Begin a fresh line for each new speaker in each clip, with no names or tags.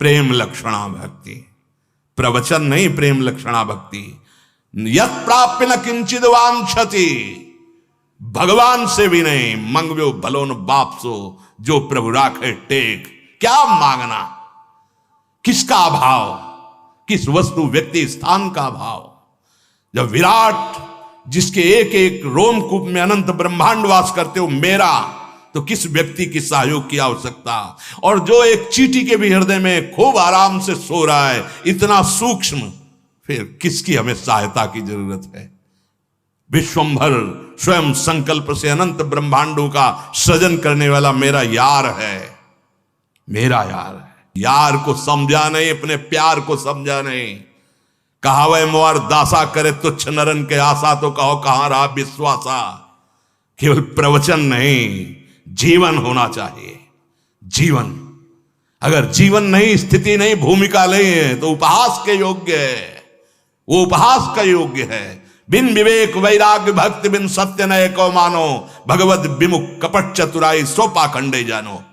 प्रेम लक्षणा भक्ति, प्रवचन नहीं, प्रेम लक्षणा भक्ति। यत् प्राप्य न किंचित वांछति, भगवान से भी नहीं, मंगव्यो भलो न बाप सो, जो प्रभु राखे टेक। क्या मांगना, किसका अभाव, किस वस्तु व्यक्ति स्थान का अभाव। जब विराट जिसके एक एक रोमकूप में अनंत ब्रह्मांड वास करते हो मेरा, तो किस व्यक्ति की सहयोग की आवश्यकता। और जो एक चींटी के भी हृदय में खूब आराम से सो रहा है, इतना सूक्ष्म, फिर किसकी हमें सहायता की जरूरत है। विश्वंभर स्वयं संकल्प से अनंत ब्रह्मांडों का सृजन करने वाला मेरा यार है, मेरा यार है। यार को समझा नहीं, अपने प्यार को समझा नहीं। कहावे मोर दासा करे तुच्छ नरन के आशा, तो कहो कहां रहा विश्वासा। केवल प्रवचन नहीं, जीवन होना चाहिए। जीवन, अगर जीवन नहीं, स्थिति नहीं, भूमिका नहीं है, तो उपहास के योग्य है, वो उपहास का योग्य है। बिन विवेक वैराग्य भक्ति बिन सत्य नय को मानो, भगवत विमुख कपट चतुराई सो पाखंडे जानो।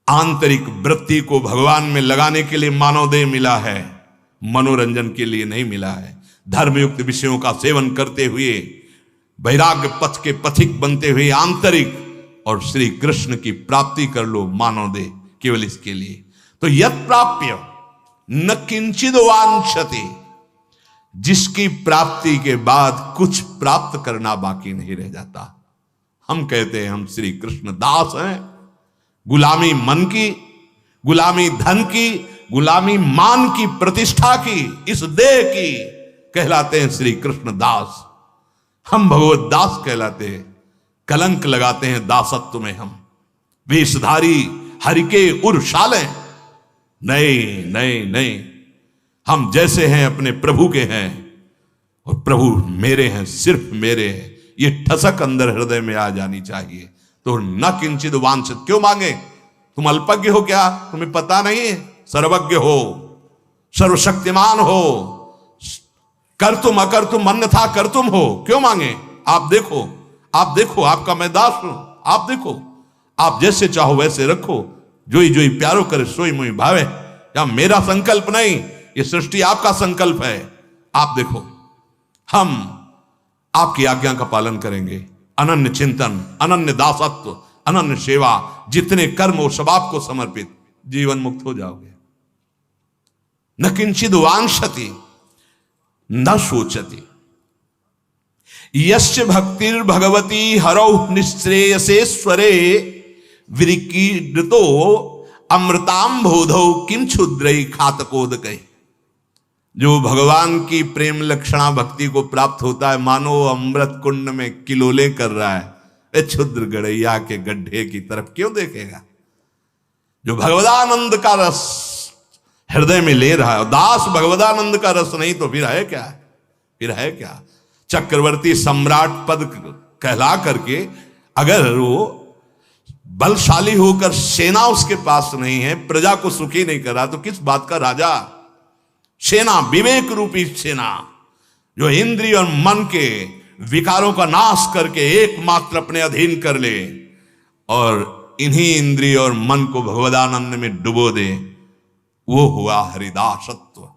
आंतरिक वृत्ति को भगवान में लगाने के लिए मानव देह मिला है, मनोरंजन के लिए नहीं मिला है। धर्मयुक्त विषयों का सेवन करते हुए वैराग्य पथ के पथिक बनते हुए आंतरिक और श्री कृष्ण की प्राप्ति कर लो मानव देह, केवल इसके लिए। तो यत् प्राप्य न किंचित वांछति, जिसकी प्राप्ति के बाद कुछ प्राप्त करना बाकी नहीं रह जाता। हम कहते हैं हम श्री कृष्ण दास हैं। गुलामी मन की, गुलामी धन की, गुलामी मान की, प्रतिष्ठा की, इस देह की, कहलाते हैं श्री कृष्ण दास। हम भगवत दास कहलाते हैं। कलंक लगाते हैं दासत्व में हम, वेशधारी हरि के उर्शाले। नहीं नहीं नहीं, हम जैसे हैं अपने प्रभु के हैं, और प्रभु मेरे हैं, सिर्फ मेरे हैं। ये ठसक अंदर हृदय में आ जानी चाहिए। तो न किंचित वांछित, क्यों मांगे? तुम अल्पज्ञ हो क्या? तुम्हें पता नहीं है? सर्वज्ञ हो, सर्वशक्तिमान हो, कर तुम अकर तुम अन्यथा कर तुम हो, क्यों मांगे? आप देखो, आप देखो, आपका मैं दास हूं, आप देखो, आप जैसे चाहो वैसे रखो, जोई जोई प्यारो करे सोई मोई भावे। या मेरा संकल्प नहीं, ये सृष्टि आपका संकल्प है। आप देखो, हम आपकी आज्ञा का पालन करेंगे। अनन्य चिंतन, अनन्य दासत्व, अनन्य सेवा, जितने कर्म हो सब आपको समर्पित, जीवन मुक्त हो जाओगे। न किंचित वांछति न सोचति, यस्य भक्तिर् भगवती हरौ निःश्रेयसेश्वरे, विरिकीर्तो अमृताम बोधौ किम क्षुद्रै खातकोदकै। जो भगवान की प्रेम लक्षणा भक्ति को प्राप्त होता है, मानो अमृत कुंड में किलोले कर रहा है, क्षुद्र गड़ैया के गड्ढे की तरफ क्यों देखेगा? जो भगवदानंद का रस हृदय में ले रहा है, दास भगवदानंद का रस नहीं तो फिर है क्या? फिर है क्या? चक्रवर्ती सम्राट पद कहला करके अगर वो बलशाली होकर सेना उसके पास नहीं है, प्रजा को सुखी नहीं कर रहा, तो किस बात का राजा? सेना, विवेक रूपी सेना, जो इंद्रिय और मन के विकारों का नाश करके एकमात्र अपने अधीन कर ले और इन्हीं इंद्रिय और मन को भगवदानंद में डुबो दे, वो हुआ हरिदासत्व।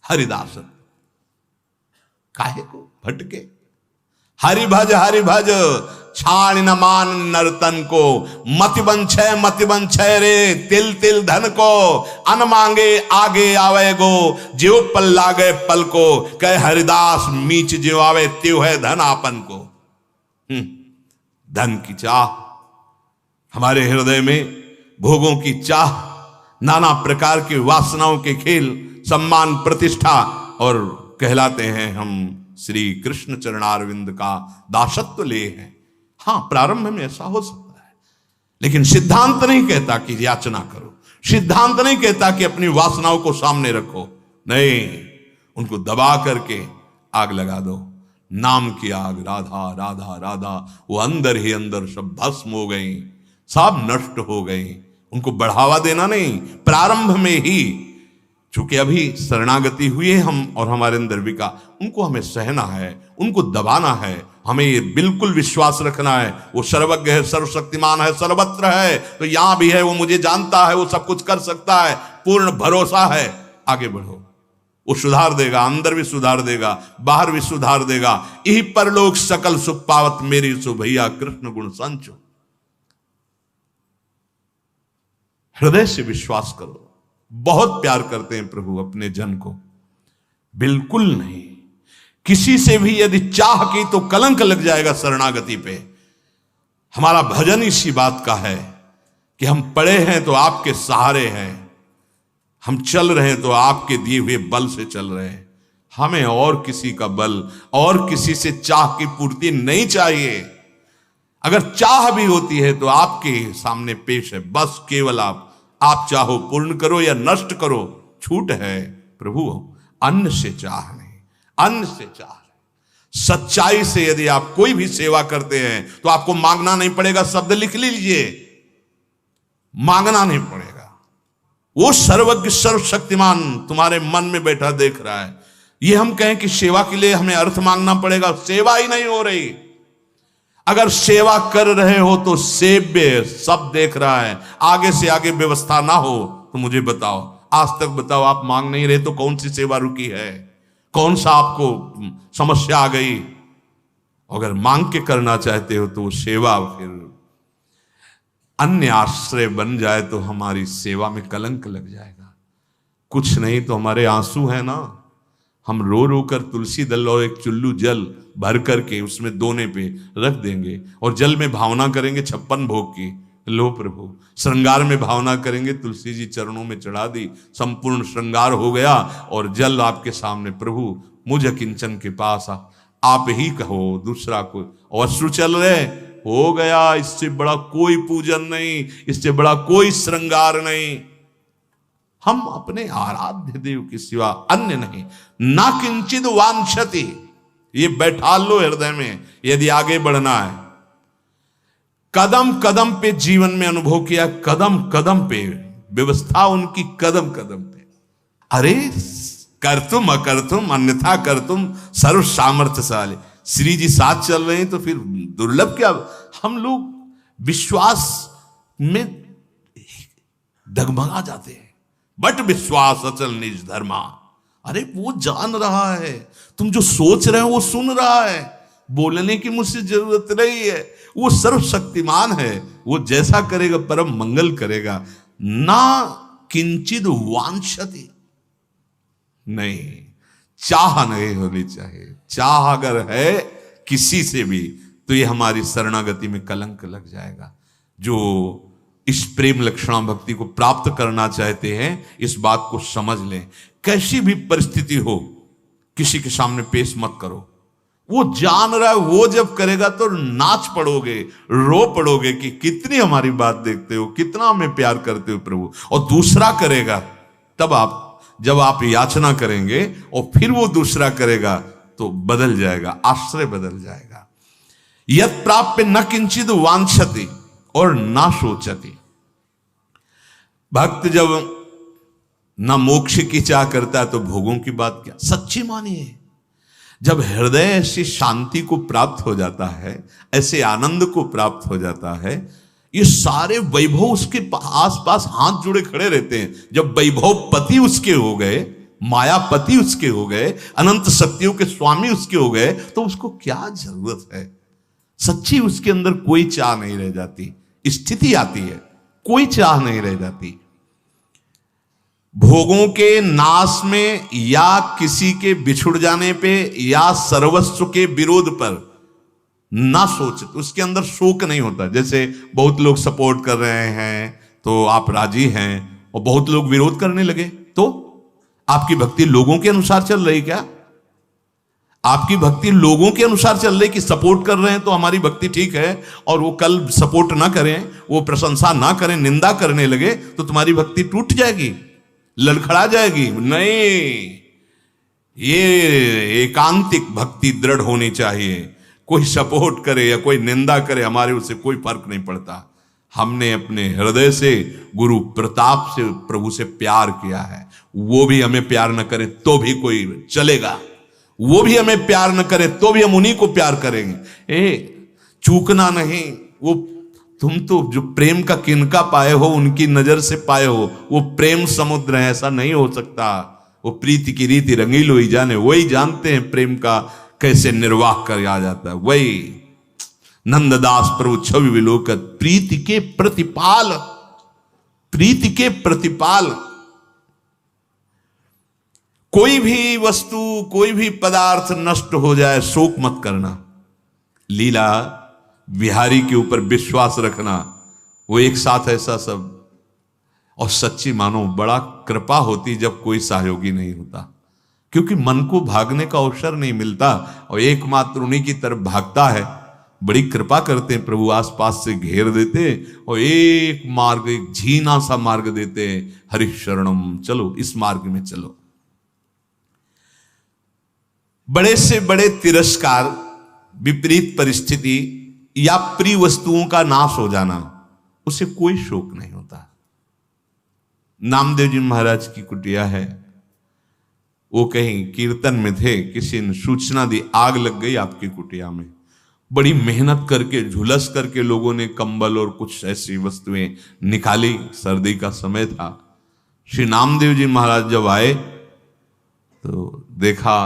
हरिदासत्व काहे को भटके? हरि भज छाण न मान नर्तन को, मति बन छय रे तिल तिल धन को, अन मांगे आगे आवे गो, ज्यो पल लागे पल को, कह हरिदास मीच ज्यो आवे त्यो है धन आपन को। धन की चाह हमारे हृदय में, भोगों की चाह, नाना प्रकार की वासनाओं के खेल, सम्मान प्रतिष्ठा, और कहलाते हैं हम श्री कृष्ण चरणारविंद का दासत्व ले हैं। हाँ, प्रारंभ में ऐसा हो सकता है, लेकिन सिद्धांत नहीं कहता कि याचना करो, सिद्धांत नहीं कहता कि अपनी वासनाओं को सामने रखो। नहीं, उनको दबा करके आग लगा दो। नाम की आग, राधा राधा राधा, वो अंदर ही अंदर सब भस्म हो गई, सब नष्ट हो गई। उनको बढ़ावा देना नहीं, प्रारंभ में ही, चूंकि अभी शरणागति हुई है हम और हमारे अंदर विका, उनको हमें सहना है, उनको दबाना है, हमें ये बिल्कुल विश्वास रखना है, वो सर्वज्ञ है, सर्वशक्तिमान है, सर्वत्र है, तो यहां भी है, वो मुझे जानता है, वो सब कुछ कर सकता है, पूर्ण भरोसा है। आगे बढ़ो, वो सुधार देगा, अंदर भी सुधार देगा, बाहर भी सुधार देगा। यही परलोक सकल सुख पावत मेरी सो भैया कृष्ण गुण संचो। हृदय से विश्वास करो। बहुत प्यार करते हैं प्रभु अपने जन को, बिल्कुल नहीं। किसी से भी यदि चाह की तो कलंक लग जाएगा शरणागति पे। हमारा भजन इसी बात का है कि हम पड़े हैं तो आपके सहारे हैं, हम चल रहे हैं तो आपके दिए हुए बल से चल रहे हैं। हमें और किसी का बल और किसी से चाह की पूर्ति नहीं चाहिए। अगर चाह भी होती है तो आपके सामने पेश है, बस केवल आप चाहो पूर्ण करो या नष्ट करो, छूट है प्रभु। अन्न से चाह नहीं, अन्न से चाह नहीं। सच्चाई से यदि आप कोई भी सेवा करते हैं तो आपको मांगना नहीं पड़ेगा। शब्द लिख लीजिए, मांगना नहीं पड़ेगा। वो सर्वज्ञ सर्वशक्तिमान तुम्हारे मन में बैठा देख रहा है। ये हम कहें कि सेवा के लिए हमें अर्थ मांगना पड़ेगा, सेवा ही नहीं हो रही। अगर सेवा कर रहे हो तो सेव्य सब देख रहा है, आगे से आगे व्यवस्था ना हो तो मुझे बताओ, आज तक बताओ, आप मांग नहीं रहे तो कौन सी सेवा रुकी है, कौन सा आपको समस्या आ गई? अगर मांग के करना चाहते हो तो सेवा फिर अन्य आश्रय बन जाए तो हमारी सेवा में कलंक लग जाएगा। कुछ नहीं तो हमारे आंसू है ना, हम रो रो कर तुलसी दल और एक चुल्लू जल भर करके उसमें दोने पे रख देंगे और जल में भावना करेंगे 56 भोग की, लो प्रभु। श्रृंगार में भावना करेंगे, तुलसी जी चरणों में चढ़ा दी, संपूर्ण श्रृंगार हो गया और जल आपके सामने, प्रभु मुझ किंचन के पास आप ही कहो, दूसरा कोई। और अश्रु चल रहे, हो गया, इससे बड़ा कोई पूजन नहीं, इससे बड़ा कोई श्रृंगार नहीं। हम अपने आराध्य देव के सिवा अन्य नहीं। ना किंचित वांछति, ये बैठा लो हृदय में यदि आगे बढ़ना है। कदम कदम पे जीवन में अनुभव किया, कदम कदम पे व्यवस्था उनकी, कदम कदम पे। अरे कर तुम अकर तुम अन्यथा कर तुम सर्व सामर्थ्यशाली। श्री जी साथ चल रहे हैं तो फिर दुर्लभ क्या? हम लोग विश्वास में डगमगा जाते हैं। बट विश्वास अचल निज धर्मा। अरे वो जान रहा है, तुम जो सोच रहे हो वो सुन रहा है, बोलने की मुझसे जरूरत नहीं है। वो सर्वशक्तिमान है, वो जैसा करेगा परम मंगल करेगा। ना किंचित वांछति, नहीं, चाह नहीं होनी चाहिए। चाह अगर है किसी से भी तो ये हमारी शरणागति में कलंक लग जाएगा। जो इस प्रेम लक्षणा भक्ति को प्राप्त करना चाहते हैं, इस बात को समझ लें। कैसी भी परिस्थिति हो, किसी के सामने पेश मत करो। वो जान रहा है, वो जब करेगा तो नाच पड़ोगे, रो पड़ोगे कि कितनी हमारी बात देखते हो, कितना हमें प्यार करते हो प्रभु। और दूसरा करेगा तब आप, जब आप याचना करेंगे और फिर वो दूसरा करेगा तो बदल जाएगा, आश्रय बदल जाएगा। यत् प्राप्य न किंचित वांछति और ना सोचती। भक्त जब ना मोक्ष की चाह करता है तो भोगों की बात क्या। सच्ची मानिए, जब हृदय ऐसी शांति को प्राप्त हो जाता है, ऐसे आनंद को प्राप्त हो जाता है, ये सारे वैभव उसके आसपास हाथ जुड़े खड़े रहते हैं। जब वैभव पति उसके हो गए, मायापति उसके हो गए, अनंत शक्तियों के स्वामी उसके हो गए, तो उसको क्या जरूरत है। सच्ची उसके अंदर कोई चाह नहीं रह जाती। स्थिति आती है, कोई चाह नहीं रह जाती। भोगों के नाश में या किसी के बिछुड़ जाने पे या सर्वस्व के विरोध पर ना सोच, उसके अंदर शोक नहीं होता। जैसे बहुत लोग सपोर्ट कर रहे हैं तो आप राजी हैं, और बहुत लोग विरोध करने लगे तो आपकी भक्ति लोगों के अनुसार चल रही क्या? आपकी भक्ति लोगों के अनुसार चल रही कि सपोर्ट कर रहे हैं तो हमारी भक्ति ठीक है, और वो कल सपोर्ट ना करें, वो प्रशंसा ना करें, निंदा करने लगे तो तुम्हारी भक्ति टूट जाएगी, लड़खड़ा जाएगी। नहीं, ये एकांतिक भक्ति दृढ़ होनी चाहिए। कोई सपोर्ट करे या कोई निंदा करे, हमारे उससे कोई फर्क नहीं पड़ता। हमने अपने हृदय से गुरु प्रताप से प्रभु से प्यार किया है, वो भी हमें प्यार न करे तो भी कोई चलेगा, वो भी हमें प्यार न करे तो भी हम उन्हीं को प्यार करेंगे। चूकना नहीं। वो तुम तो जो प्रेम का किनका पाए हो, उनकी नजर से पाए हो, वो प्रेम समुद्र है, ऐसा नहीं हो सकता। वो प्रीति की रीति रंगीलो ही जाने, वही जानते हैं प्रेम का कैसे निर्वाह किया जाता है। वही नंददास प्रभु छवि विलोकत, प्रीति के प्रतिपाल, प्रीति के प्रतिपाल। कोई भी वस्तु, कोई भी पदार्थ नष्ट हो जाए, शोक मत करना। लीला बिहारी के ऊपर विश्वास रखना, वो एक साथ ऐसा सब। और सच्ची मानो बड़ा कृपा होती जब कोई सहयोगी नहीं होता, क्योंकि मन को भागने का अवसर नहीं मिलता और एकमात्र उन्हीं की तरफ भागता है। बड़ी कृपा करते हैं प्रभु, आसपास से घेर देते और एक मार्ग, एक झीना सा मार्ग देते हैं, हरिशरणम, चलो इस मार्ग में चलो। बड़े से बड़े तिरस्कार, विपरीत परिस्थिति या प्रिय वस्तुओं का नाश हो जाना, उसे कोई शोक नहीं होता। नामदेव जी महाराज की कुटिया है, वो कहीं कीर्तन में थे, किसी ने सूचना दी आग लग गई आपकी कुटिया में। बड़ी मेहनत करके, झुलस करके लोगों ने कंबल और कुछ ऐसी वस्तुएं निकाली, सर्दी का समय था। श्री नामदेव जी महाराज जब आए तो देखा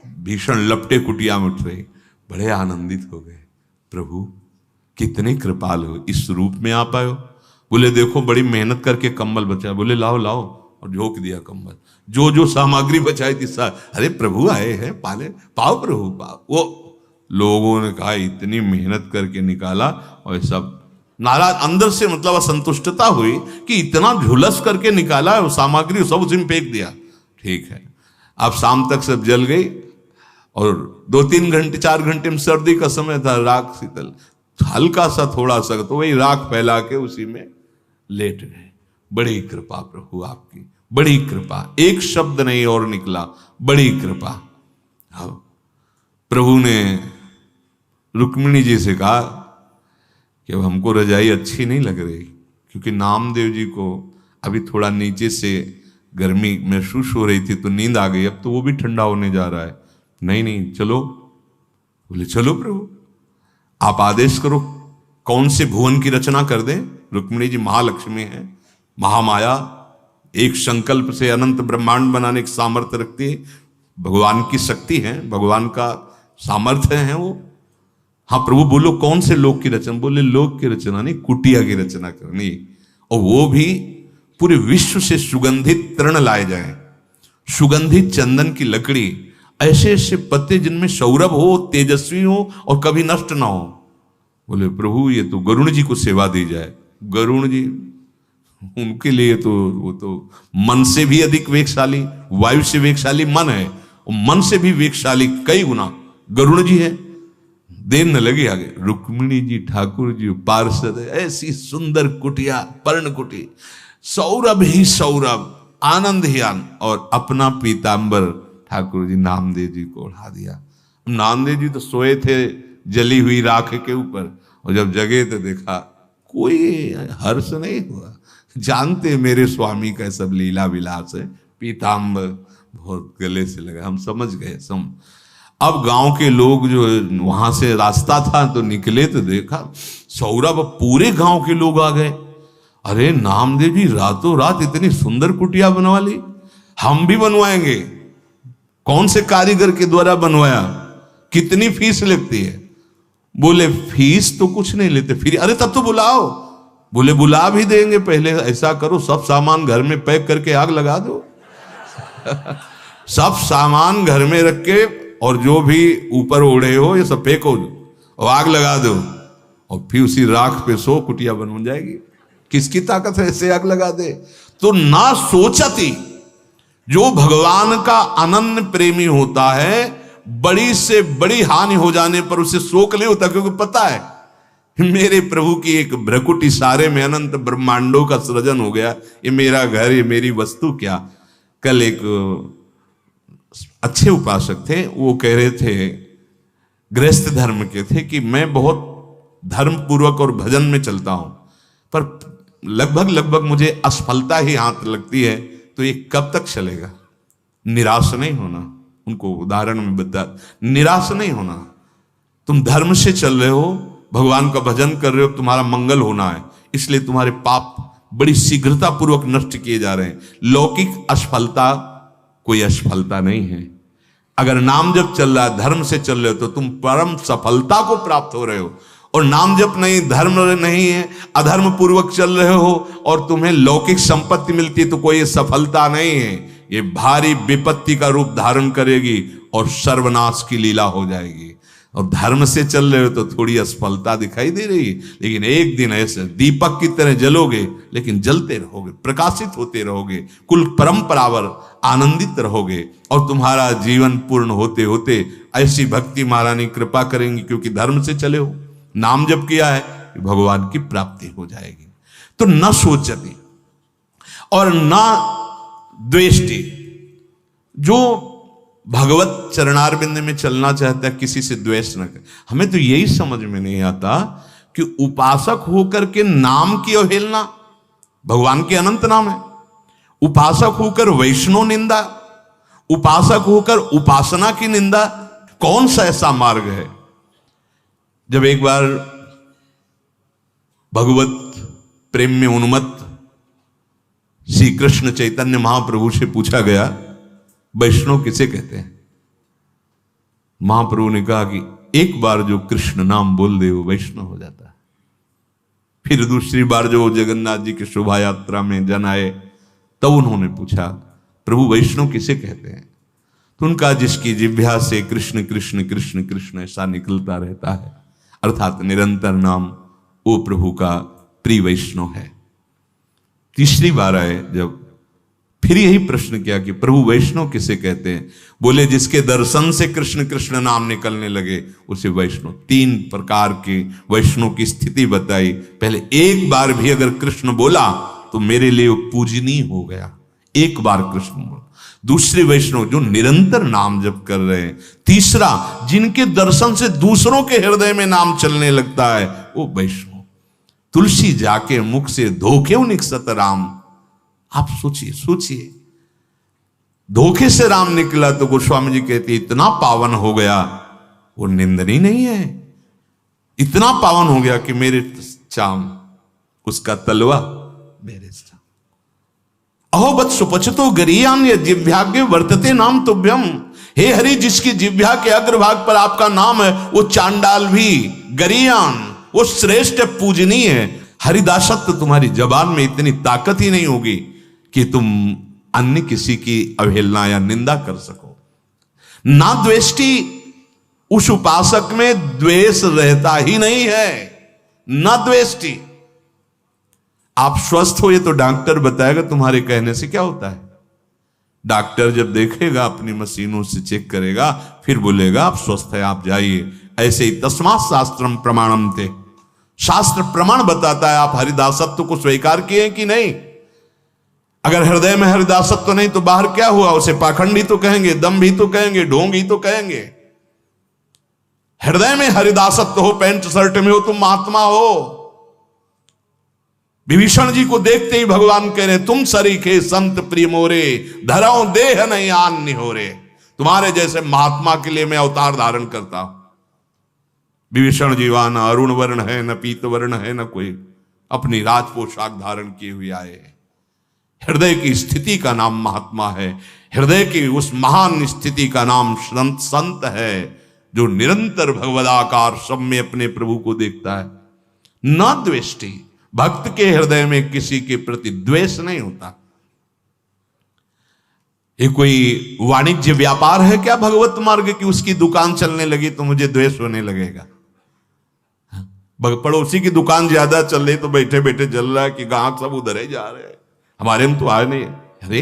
भीषण लपटे कुटिया में उठ रही, बड़े आनंदित हो गए। प्रभु कितने कृपाल हो, इस रूप में आप आए हो। बोले देखो बड़ी मेहनत करके कंबल बचाया। बोले लाओ लाओ, और झोंक दिया कंबल। जो जो सामग्री बचाई थी अरे प्रभु आए हैं, पाले पाओ प्रभु पाओ। वो लोगों ने कहा इतनी मेहनत करके निकाला, और सब नाराज अंदर से, मतलब असंतुष्टता हुई कि इतना झुलस करके निकाला, वो सामग्री सब उसी में फेंक दिया। ठीक है, अब शाम तक सब जल गई और 2-3 घंटे 4 घंटे में सर्दी का समय था, राख शीतल, हल्का सा थोड़ा सा तो वही राख फैला के उसी में लेट गए। बड़ी कृपा प्रभु आपकी, बड़ी कृपा, एक शब्द नहीं और निकला, बड़ी कृपा। प्रभु ने रुक्मिणी जी से कहा कि अब हमको रजाई अच्छी नहीं लग रही, क्योंकि नामदेव जी को अभी थोड़ा नीचे से गर्मी महसूस हो रही थी तो नींद आ गई, अब तो वो भी ठंडा होने जा रहा है। नहीं नहीं चलो। बोले चलो प्रभु आप आदेश करो, कौन से भुवन की रचना कर दें। रुक्मिणी जी महालक्ष्मी है, महामाया, एक संकल्प से अनंत ब्रह्मांड बनाने की सामर्थ्य रखती है, भगवान की शक्ति है, भगवान का सामर्थ्य है वो। हाँ प्रभु बोलो कौन से लोक की रचना। बोले लोक की रचना नहीं, कुटिया की रचना करनी, और वो भी पूरे विश्व से सुगंधित तृण लाए जाए, सुगंधित चंदन की लकड़ी, ऐसे ऐसे पत्ते जिनमें सौरभ हो, तेजस्वी हो और कभी नष्ट ना हो। बोले प्रभु ये तो गरुण जी को सेवा दी जाए। गरुण जी उनके लिए तो वो तो मन से भी अधिक वेगशाली, वायु से वेगशाली मन है, और मन से भी वेगशाली कई गुना गरुण जी है। देर न लगी आगे, रुक्मिणी जी ठाकुर जी पार्षद, ऐसी सुंदर कुटिया, पर्ण कुटी, सौरभ ही सौरभ, आनंद ही आनंद, और अपना पीतांबर ठाकुर जी नामदेव जी को उड़ा दिया। नामदेव जी तो सोए थे जली हुई राख के ऊपर, और जब जगे तो देखा कोई हर्ष नहीं हुआ। जानते मेरे स्वामी का सब लीला विलास है, पीतांबर बहुत गले से लगा, हम समझ गए। अब गांव के लोग जो वहां से रास्ता था तो निकले तो देखा सौरभ, पूरे गांव के लोग आ गए। अरे नामदेव जी रातों रात इतनी सुंदर कुटिया बनवा ली, हम भी बनवाएंगे। कौन से कारीगर के द्वारा बनवाया, कितनी फीस लगती है। बोले फीस तो कुछ नहीं लेते, फिर अरे तब तो बुलाओ। बोले बुला भी देंगे, पहले ऐसा करो सब सामान घर में पैक करके आग लगा दो। सब सामान घर में रख के, और जो भी ऊपर ओढ़े हो ये सब फेंको और आग लगा दो, और फिर उसी राख पे सो कुटिया बन जाएगी। किसकी ताकत है ऐसे आग लगा दे। तो ना सोचती, जो भगवान का अनन्य प्रेमी होता है, बड़ी से बड़ी हानि हो जाने पर उसे शोक नहीं होता, क्योंकि पता है मेरे प्रभु की एक भ्रकुटी सारे में अनंत ब्रह्मांडों का सृजन हो गया, ये मेरा घर, ये मेरी वस्तु क्या। कल एक अच्छे उपासक थे, वो कह रहे थे, गृहस्थ धर्म के थे, कि मैं बहुत धर्म पूर्वक और भजन में चलता हूं, पर लगभग मुझे असफलता ही हाथ लगती है, तो ये कब तक चलेगा। निराश नहीं होना, उनको उदाहरण में बता, निराश नहीं होना। तुम धर्म से चल रहे हो, भगवान का भजन कर रहे हो, तुम्हारा मंगल होना है, इसलिए तुम्हारे पाप बड़ी शीघ्रता पूर्वक नष्ट किए जा रहे हैं। लौकिक असफलता कोई असफलता नहीं है। अगर नाम जप चल रहा है, धर्म से चल रहे हो, तो तुम परम सफलता को प्राप्त हो रहे हो। और नाम जप नहीं, धर्म नहीं है, अधर्म पूर्वक चल रहे हो और तुम्हें लौकिक संपत्ति मिलती है, तो कोई सफलता नहीं है। ये भारी विपत्ति का रूप धारण करेगी और सर्वनाश की लीला हो जाएगी। और धर्म से चल रहे हो तो थोड़ी असफलता दिखाई दे रही है, लेकिन एक दिन ऐसे दीपक की तरह जलोगे, लेकिन जलते रहोगे, प्रकाशित होते रहोगे, कुल परंपरावर आनंदित रहोगे और तुम्हारा जीवन पूर्ण होते होते ऐसी भक्ति महारानी कृपा करेंगी, क्योंकि धर्म से चले हो, नाम जप किया है, भगवान की प्राप्ति हो जाएगी। तो न सोचती और न द्वेष्टि, जो भगवत चरणारविंद में चलना चाहता है, किसी से द्वेष न करे। हमें तो यही समझ में नहीं आता कि उपासक होकर के नाम की अवहेलना, भगवान के अनंत नाम है, उपासक होकर वैष्णव निंदा, उपासक होकर उपासना की निंदा, कौन सा ऐसा मार्ग है? जब एक बार भगवत प्रेम में उन्मत्त श्री कृष्ण चैतन्य महाप्रभु से पूछा गया, वैष्णव किसे कहते हैं? महाप्रभु ने कहा कि एक बार जो कृष्ण नाम बोल दे वो वैष्णव हो जाता है। फिर दूसरी बार जो जगन्नाथ जी की शोभा यात्रा में जन आए, तब उन्होंने पूछा, प्रभु वैष्णव किसे कहते हैं? तो उनका, जिसकी जिह्वा से कृष्ण कृष्ण कृष्ण कृष्ण ऐसा निकलता रहता है, अर्थात निरंतर नाम, वो प्रभु का प्रिय वैष्णव है। तीसरी बार आए जब, फिर यही प्रश्न किया कि प्रभु वैष्णव किसे कहते हैं? बोले, जिसके दर्शन से कृष्ण कृष्ण नाम निकलने लगे उसे वैष्णव। 3 प्रकार के वैष्णव की स्थिति बताई। पहले एक बार भी अगर कृष्ण बोला तो मेरे लिए वो पूजनीय हो गया, एक बार कृष्ण बोला। दूसरे वैष्णव जो निरंतर नाम जप कर रहे हैं। तीसरा, जिनके दर्शन से दूसरों के हृदय में नाम चलने लगता है, वो वैष्णव। तुलसी जाके मुख से धोखे निकसत राम। आप सोचिए, सोचिए, धोखे से राम निकला तो गोस्वामी जी कहते इतना पावन हो गया, वो निंदनीय नहीं है। इतना पावन हो गया कि मेरे चाम उसका तलवा मेरे चाम। अहो बत सुपचतो गरियान्य जिह्वाग्य वर्तते नाम तुभ्यम। हे हरि, जिसकी जिह्वा के अग्रभाग पर आपका नाम है, वो चांडाल भी गरियान, वो श्रेष्ठ पूजनीय है। हरिदासत्व तुम्हारी जबान में इतनी ताकत ही नहीं होगी कि तुम अन्य किसी की अवहेलना या निंदा कर सको। ना द्वेष्टि, उस उपासक में द्वेष रहता ही नहीं है। ना द्वेष्टि। आप स्वस्थ हो, ये तो डॉक्टर बताएगा, तुम्हारे कहने से क्या होता है। डॉक्टर जब देखेगा, अपनी मशीनों से चेक करेगा, फिर बोलेगा आप स्वस्थ है, आप जाइए। ऐसे ही तस्मात् शास्त्रम प्रमाणम थे, शास्त्र प्रमाण बताता है आप हरिदासत्व को स्वीकार किए कि नहीं। अगर हृदय में हरिदासत्व तो नहीं तो बाहर क्या हुआ? उसे पाखंडी तो कहेंगे, दम भी तो कहेंगे, ढोंग ही तो कहेंगे। हृदय में हरिदासत्व हो, पैंट शर्ट में हो, तुम महात्मा हो। विभीषण जी को देखते ही भगवान कह रहे, तुम सरीखे संत प्रिय मोरे, धराओ देह नहीं आन निहोरे। तुम्हारे जैसे महात्मा के लिए मैं अवतार धारण करता हूं। विभीषण जीवान अरुण वर्ण है, न पीत वर्ण है, न कोई अपनी राज पोशाक धारण किए हुए आए। हृदय की स्थिति का नाम महात्मा है। हृदय की उस महान स्थिति का नाम संत है, जो निरंतर भगवदाकार सब में अपने प्रभु को देखता है। न द्वेष्टि, भक्त के हृदय में किसी के प्रति द्वेष नहीं होता। ये कोई वाणिज्य व्यापार है क्या भगवत मार्ग की? उसकी दुकान चलने लगी तो मुझे द्वेष होने लगेगा। पड़ोसी की दुकान ज्यादा चल रही तो बैठे बैठे जल रहा है कि ग्राहक सब उधर ही जा रहे हैं, हमारे में तो आए नहीं। अरे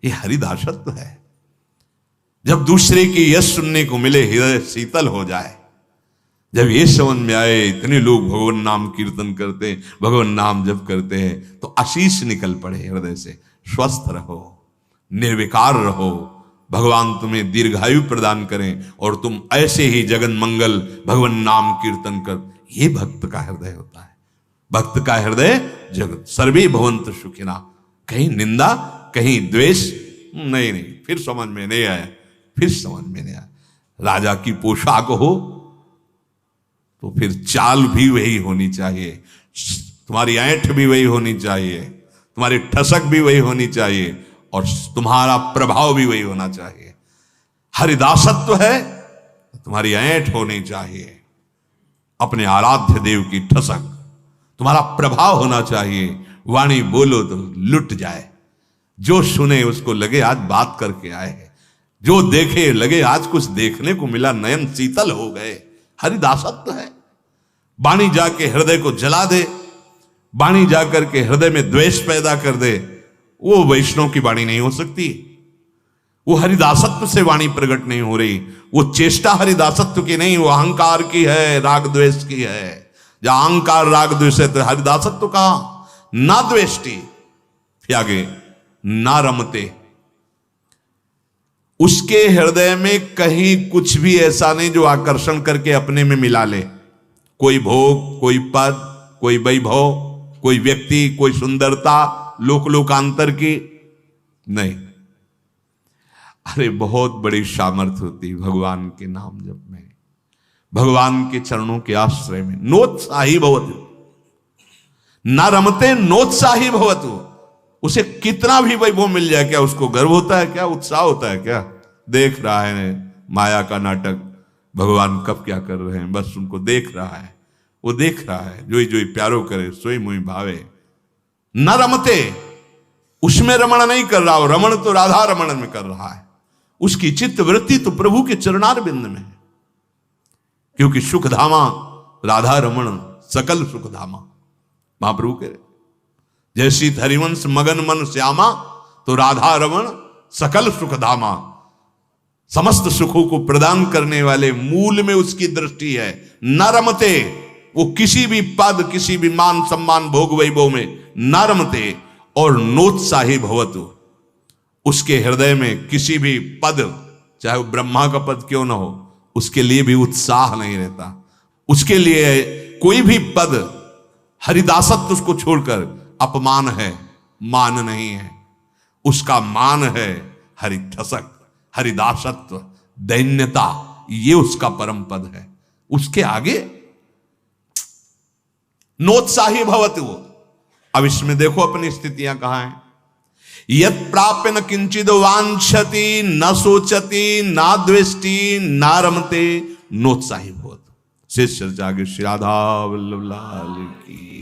ये हरिदासत्व है। जब दूसरे की यश सुनने को मिले, हृदय शीतल हो जाए। जब ये समझ में आए इतने लोग भगवान नाम कीर्तन करते हैं, भगवान नाम जप करते हैं, तो आशीष निकल पड़े हृदय से। स्वस्थ रहो, निर्विकार रहो, भगवान तुम्हें दीर्घायु प्रदान करें और तुम ऐसे ही जगन मंगल भगवान नाम कीर्तन कर। ये भक्त का हृदय होता है। भक्त का हृदय जगत सर्वे भवन्तु सुखिना। कहीं निंदा, कहीं द्वेष नहीं। फिर समझ में नहीं आया फिर समझ में नहीं आया। राजा की पोशाक हो तो फिर चाल भी वही होनी चाहिए, तुम्हारी ऐंठ भी वही होनी चाहिए, तुम्हारी ठसक भी वही होनी चाहिए, और तुम्हारा प्रभाव भी वही होना चाहिए। हरिदासत्व है, तुम्हारी ऐंठ होनी चाहिए, अपने आराध्य देव की ठसक, तुम्हारा प्रभाव होना चाहिए। वाणी बोलो तो लुट जाए, जो सुने उसको लगे आज बात करके आए हैं, जो देखे लगे आज कुछ देखने को मिला, नयन शीतल हो गए। हरिदासत्व है। वाणी जाके हृदय को जला दे, वाणी जाकर के हृदय में द्वेष पैदा कर दे, वो वैष्णव की वाणी नहीं हो सकती। वो हरिदासत्व से वाणी प्रकट नहीं हो रही। वो चेष्टा हरिदासत्व की नहीं, वो अहंकार की है, राग द्वेष की है। जहां अहंकार राग द्वेष है तो हरिदासत्व कहां? ना द्वेष्टि, फिर आगे ना रमते, उसके हृदय में कहीं कुछ भी ऐसा नहीं जो आकर्षण करके अपने में मिला ले। कोई भोग, कोई पद, कोई वैभव, कोई व्यक्ति, कोई सुंदरता, लोकांतर की नहीं। अरे बहुत बड़ी सामर्थ्य होती भगवान के नाम जप में, भगवान के चरणों के आश्रय में। नोत्साही भवतु, न रमते नोत्साही भवतु। उसे कितना भी वैभव मिल जाए, क्या उसको गर्व होता है? क्या उत्साह होता है? क्या देख रहा है माया का नाटक, भगवान कब क्या कर रहे हैं, बस उनको देख रहा है। वो देख रहा है, जोई जोई प्यारो करे सोई मुई भावे। न रमते, उसमें रमण नहीं कर रहा हो, रमण तो राधा रमण में कर रहा है। उसकी चित्त वृत्ति तो प्रभु के चरणार बिंद में है, क्योंकि सुखधामा राधा रमण सकल सुखधामा। महाप्रभु कह रहे जैसी हरिवंश मगन मन श्यामा, तो राधा रमण सकल सुखधामा। समस्त सुखों को प्रदान करने वाले मूल में उसकी दृष्टि है। न रमते, वो किसी भी पद, किसी भी मान सम्मान भोग वैभव में न रमते। और नोत्साही भवतु, उसके हृदय में किसी भी पद, चाहे वो ब्रह्मा का पद क्यों ना हो, उसके लिए भी उत्साह नहीं रहता। उसके लिए कोई भी पद, हरिदासत्व उसको छोड़कर अपमान है, मान नहीं है। उसका मान है हरिठसक, हरिदासत्व, दैन्यता, ये उसका परम पद है। उसके आगे नोत्साही भवतु। अब इसमें देखो अपनी स्थितियां कहां हैं। यत् प्राप्य न किंचिद वांछति, न सोचति, न द्वेष्टि, न रमते, नोत्साही भवतु। शेष चर्चा आगे। श्री राधा वल्लभ लाल की।